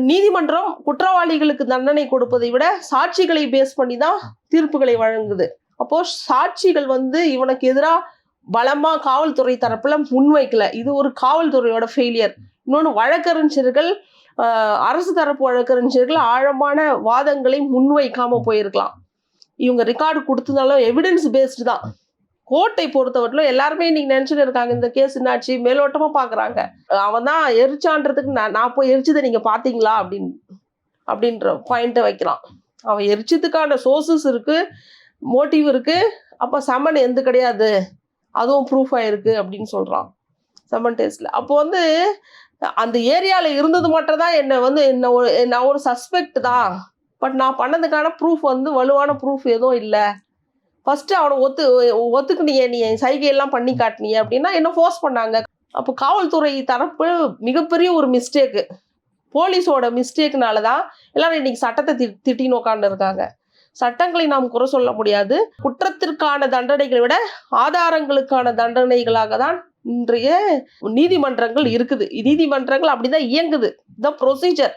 நீதிமன்றம் குற்றவாளிகளுக்கு தண்டனை கொடுப்பதை விட சாட்சிகளை பேஸ் பண்ணி தான் தீர்ப்புகளை வழங்குது. அப்போ சாட்சிகள் இவனுக்கு எதிராக பலமா காவல்துறை தரப்புல முன்வைக்கல. இது ஒரு காவல்துறையோட ஃபெயிலியர். இன்னொன்று, வழக்கறிஞர்கள் அரசு தரப்பு வழக்கறிஞர்கள் ஆழமான வாதங்களை முன்வைக்காம போயிருக்கலாம். இவங்க ரெக்கார்டு கொடுத்ததாலும் எவிடன்ஸ் பேஸ்டு தான். கோர்ட்டை பொறுத்தவரையிலும் எல்லாருமே இன்னைக்கு நினைச்சுட்டு இருக்காங்க, இந்த கேஸ் என்னாச்சு மேலோட்டமா பாக்குறாங்க. அவன் தான் எரிச்சான்றதுக்கு நான் போய் எரிச்சதை நீங்க பாத்தீங்களா அப்படின்ற பாயிண்ட்டை வைக்கலாம். அவன் எரிச்சதுக்கான சோர்சஸ் இருக்கு, மோட்டிவ் இருக்கு. அப்ப சமன் எந்த கிடையாது, அதுவும் ப்ரூஃப் ஆயிருக்கு அப்படின்னு சொல்றான் சமன் டெஸ்ட்ல. அப்போ அந்த ஏரியால இருந்தது மட்டும் தான் நான் ஒரு சஸ்பெக்ட் தான், பட் நான் பண்ணதுக்கான ப்ரூஃப் வலுவான ப்ரூஃப் எதுவும் இல்லை. ஃபர்ஸ்ட் அவனை ஒத்துக்குனிய, நீ சைகையெல்லாம் பண்ணி காட்டினிய அப்படின்னா என்ன ஃபோர்ஸ் பண்ணாங்க. அப்போ காவல்துறை தரப்பு மிகப்பெரிய ஒரு மிஸ்டேக்கு, போலீஸோட மிஸ்டேக்னால தான் எல்லாரும் இன்னைக்கு சட்டத்தை திட்டின்னு உட்காந்து இருக்காங்க. சட்டங்களை நாம் குறை சொல்ல முடியாது. குற்றத்திற்கான தண்டனைகளை விட ஆதாரங்களுக்கான தண்டனைகளாக தான் இன்றைய நீதிமன்றங்கள் இருக்குது. நீதிமன்றங்கள் அப்படிதான் இயங்குது. The procedure.